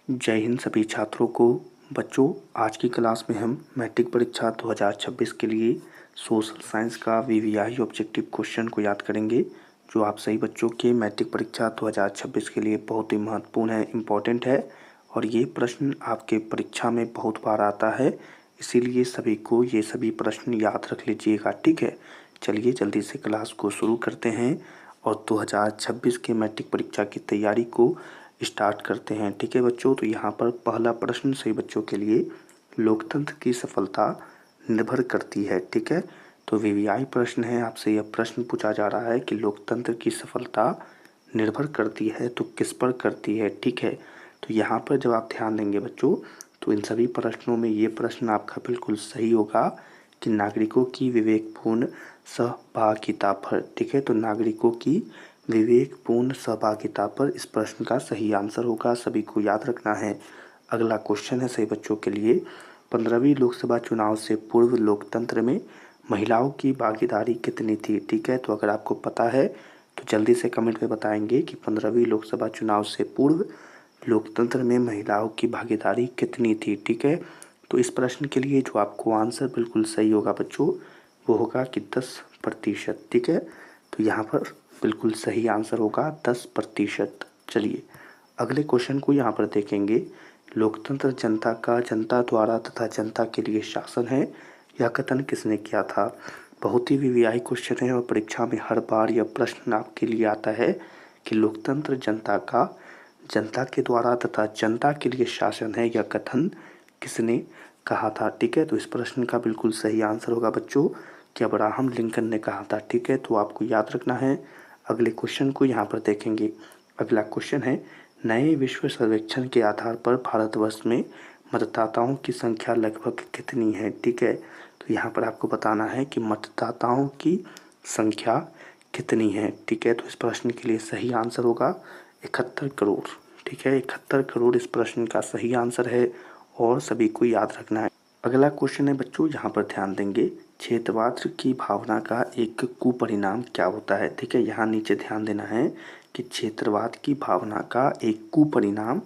जय हिंद सभी छात्रों को। बच्चों, आज की क्लास में हम मैट्रिक परीक्षा 2026 के लिए सोशल साइंस का वीवीआई ऑब्जेक्टिव क्वेश्चन को याद करेंगे, जो आप सभी बच्चों के मैट्रिक परीक्षा 2026 के लिए बहुत ही महत्वपूर्ण है, इम्पोर्टेंट है। और ये प्रश्न आपके परीक्षा में बहुत बार आता है, इसीलिए सभी को ये सभी प्रश्न याद रख लीजिएगा, ठीक है। चलिए जल्दी से क्लास को शुरू करते हैं और 2026 के मैट्रिक परीक्षा की तैयारी को स्टार्ट करते हैं, ठीक है बच्चों। तो यहाँ पर पहला प्रश्न सही बच्चों के लिए, लोकतंत्र की सफलता निर्भर करती है, ठीक है। तो वीवीआई प्रश्न है, आपसे यह प्रश्न पूछा जा रहा है कि लोकतंत्र की सफलता निर्भर करती है तो किस पर करती है, ठीक है। तो यहाँ पर जब आप ध्यान देंगे बच्चों, तो इन सभी प्रश्नों में ये प्रश्न आपका बिल्कुल सही होगा कि नागरिकों की विवेकपूर्ण सहभागिता पर, ठीक है। तो नागरिकों की विवेकपूर्ण सहभागिता पर इस प्रश्न का सही आंसर होगा, सभी को याद रखना है। अगला क्वेश्चन है सही बच्चों के लिए, 15वीं लोकसभा चुनाव से पूर्व लोकतंत्र में महिलाओं की भागीदारी कितनी थी, ठीक है। तो अगर आपको पता है तो जल्दी से कमेंट में बताएंगे कि 15वीं लोकसभा चुनाव से पूर्व लोकतंत्र में महिलाओं की भागीदारी कितनी थी, ठीक है। तो इस प्रश्न के लिए जो आपको आंसर बिल्कुल सही होगा बच्चों, वो होगा कि 10%, ठीक है। तो यहाँ पर बिल्कुल सही आंसर होगा 10%। चलिए अगले क्वेश्चन को यहाँ पर देखेंगे, लोकतंत्र जनता का जनता द्वारा तथा जनता के लिए शासन है, यह कथन किसने किया था। बहुत ही वीवीआई क्वेश्चन है और परीक्षा में हर बार यह प्रश्न आपके लिए आता है कि लोकतंत्र जनता का जनता के द्वारा तथा जनता के लिए शासन है, यह कथन किसने कहा था, ठीक है। तो इस प्रश्न का बिल्कुल सही आंसर होगा बच्चों कि अब्राहम लिंकन ने कहा था, ठीक है। तो आपको याद रखना है। अगले क्वेश्चन को यहाँ पर देखेंगे। अगला क्वेश्चन है, नए विश्व सर्वेक्षण के आधार पर भारतवर्ष में मतदाताओं की संख्या लगभग कितनी है, ठीक है। तो यहाँ पर आपको बताना है कि मतदाताओं की संख्या कितनी है, ठीक है। तो इस प्रश्न के लिए सही आंसर होगा 71 करोड़, ठीक है। 71 करोड़ इस प्रश्न का सही आंसर है और सभी को याद रखना है। अगला क्वेश्चन है बच्चों, यहाँ पर ध्यान देंगे, क्षेत्रवाद की भावना का एक कुपरिणाम क्या होता है, ठीक है। यहाँ नीचे ध्यान देना है कि क्षेत्रवाद की भावना का एक कुपरिणाम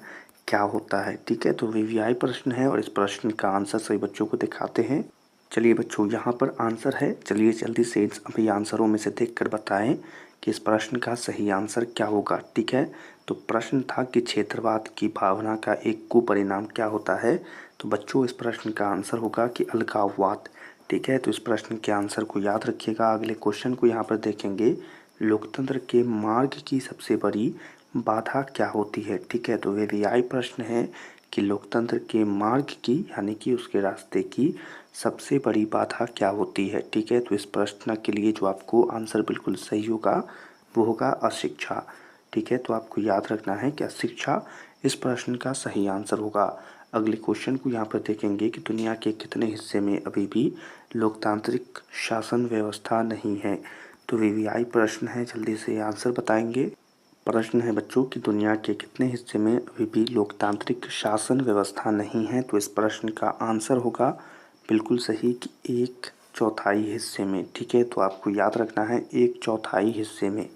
क्या होता है, ठीक है। तो वीवीआई प्रश्न है और इस प्रश्न का आंसर सभी बच्चों को दिखाते हैं। चलिए बच्चों, यहाँ पर आंसर है, चलिए जल्दी से अभी आंसरों में से देखकर बताएं कि इस प्रश्न का सही आंसर क्या होगा, ठीक है। तो प्रश्न था कि क्षेत्रवाद की भावना का एक कुपरिणाम क्या होता है। तो बच्चों इस प्रश्न का आंसर होगा कि अलगाववाद, ठीक है। तो इस प्रश्न के आंसर को याद रखिएगा। अगले क्वेश्चन को यहाँ पर देखेंगे, लोकतंत्र के मार्ग की सबसे बड़ी बाधा क्या होती है, ठीक है। तो वीवीआई प्रश्न है कि लोकतंत्र के मार्ग की यानी कि उसके रास्ते की सबसे बड़ी बाधा क्या होती है, ठीक है। तो इस प्रश्न के लिए जो आपको आंसर बिल्कुल सही होगा वो होगा अशिक्षा, ठीक है। तो आपको याद रखना है कि अशिक्षा इस प्रश्न का सही आंसर होगा। अगले क्वेश्चन को यहाँ पर देखेंगे कि दुनिया के कितने हिस्से में अभी भी लोकतांत्रिक शासन व्यवस्था नहीं है। तो वीवीआई प्रश्न है, जल्दी से आंसर बताएंगे। प्रश्न है बच्चों कि दुनिया के कितने हिस्से में अभी भी लोकतांत्रिक शासन व्यवस्था नहीं है। तो इस प्रश्न का आंसर होगा बिल्कुल सही कि 1/4 हिस्से में, ठीक है। तो आपको याद रखना है 1/4 हिस्से में।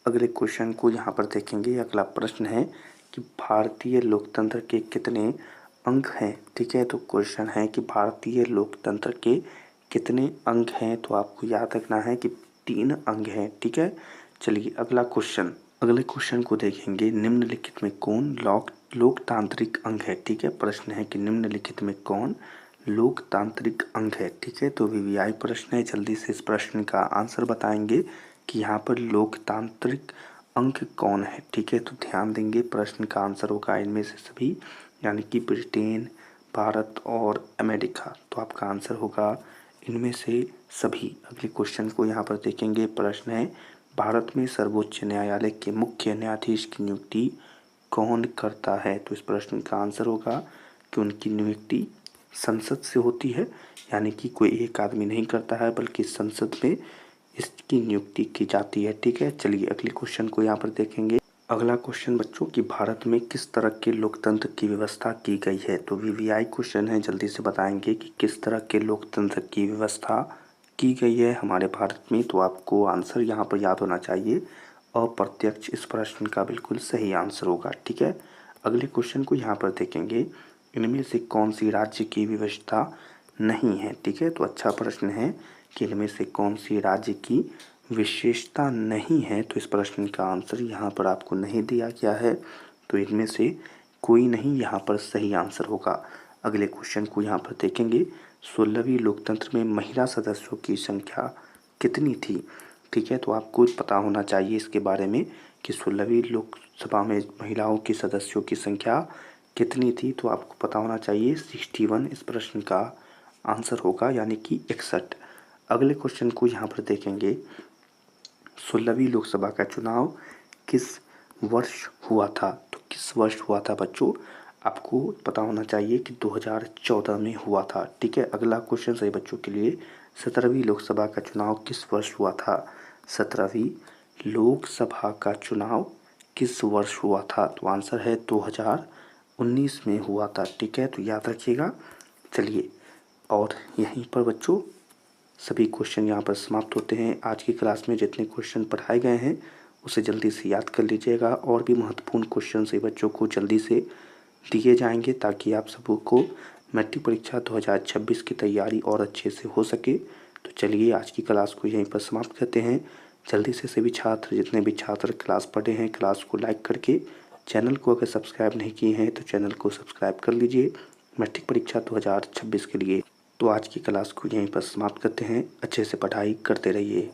अगले क्वेश्चन को यहाँ पर देखेंगे। अगला प्रश्न है कि भारतीय लोकतंत्र के कितने अंग हैं, ठीक है। तो क्वेश्चन है कि भारतीय लोकतंत्र के कितने अंग हैं। तो आपको याद रखना है कि 3 अंग हैं, ठीक है। चलिए अगले क्वेश्चन को देखेंगे, निम्नलिखित में कौन लोकतांत्रिक अंग है, ठीक है। प्रश्न है कि निम्नलिखित में कौन लोकतांत्रिक अंग है, ठीक है। तो वीवीआई प्रश्न है, जल्दी से इस प्रश्न का आंसर बताएंगे कि यहाँ पर लोकतांत्रिक अंग कौन है, ठीक है। तो ध्यान देंगे, प्रश्न का आंसर होगा इनमें से सभी, यानी कि ब्रिटेन, भारत और अमेरिका। तो आपका आंसर होगा इनमें से सभी। अगले क्वेश्चन को यहाँ पर देखेंगे। प्रश्न है, भारत में सर्वोच्च न्यायालय के मुख्य न्यायाधीश की नियुक्ति कौन करता है। तो इस प्रश्न का आंसर होगा कि उनकी नियुक्ति संसद से होती है, यानी कि कोई एक आदमी नहीं करता है बल्कि संसद में इसकी नियुक्ति की जाती है, ठीक है। चलिए अगले क्वेश्चन को यहाँ पर देखेंगे। अगला क्वेश्चन बच्चों कि भारत में किस तरह के लोकतंत्र की व्यवस्था की गई है। तो वीवीआई क्वेश्चन है, जल्दी से बताएंगे कि किस तरह के लोकतंत्र की व्यवस्था की गई है हमारे भारत में। तो आपको आंसर यहाँ पर याद होना चाहिए, अप्रत्यक्ष इस प्रश्न का बिल्कुल सही आंसर होगा, ठीक है। अगले क्वेश्चन को यहाँ पर देखेंगे, इनमें से कौन सी राज्य की व्यवस्था नहीं है। ठीक है, तो अच्छा प्रश्न है कि इनमें से कौन सी राज्य की विशेषता नहीं है। तो इस प्रश्न का आंसर यहाँ पर आपको नहीं दिया गया है, तो इनमें से कोई नहीं यहाँ पर सही आंसर होगा। अगले क्वेश्चन को यहाँ पर देखेंगे, 16वीं लोकतंत्र में महिला सदस्यों की संख्या कितनी थी। ठीक है, तो आपको पता होना चाहिए इसके बारे में कि 16वीं लोकसभा में महिलाओं के सदस्यों की संख्या कितनी थी। तो आपको पता होना चाहिए 61 इस प्रश्न का आंसर होगा, यानी कि 61। अगले क्वेश्चन को यहाँ पर देखेंगे, 16वीं लोकसभा का चुनाव किस वर्ष हुआ था। तो किस वर्ष हुआ था बच्चों, आपको पता होना चाहिए कि 2014 में हुआ था। ठीक है, अगला क्वेश्चन सही बच्चों के लिए, 17वीं लोकसभा का चुनाव किस वर्ष हुआ था। 17वीं लोकसभा का चुनाव किस वर्ष हुआ था। तो आंसर है 2019 में हुआ था। ठीक है, तो याद रखिएगा। चलिए, और यहीं पर बच्चों सभी क्वेश्चन यहाँ पर समाप्त होते हैं। आज की क्लास में जितने क्वेश्चन पढ़ाए गए हैं उसे जल्दी से याद कर लीजिएगा, और भी महत्वपूर्ण क्वेश्चन से बच्चों को जल्दी से दिए जाएंगे ताकि आप सबको मैट्रिक परीक्षा 2026 की तैयारी और अच्छे से हो सके। तो चलिए, आज की क्लास को यहीं पर समाप्त करते हैं। जल्दी से सभी छात्र, जितने भी छात्र क्लास पढ़े हैं, क्लास को लाइक करके, चैनल को अगर सब्सक्राइब नहीं किए हैं तो चैनल को सब्सक्राइब कर लीजिए मैट्रिक परीक्षा 2026 के लिए। तो आज की क्लास को यहीं पर समाप्त करते हैं। अच्छे से पढ़ाई करते रहिए।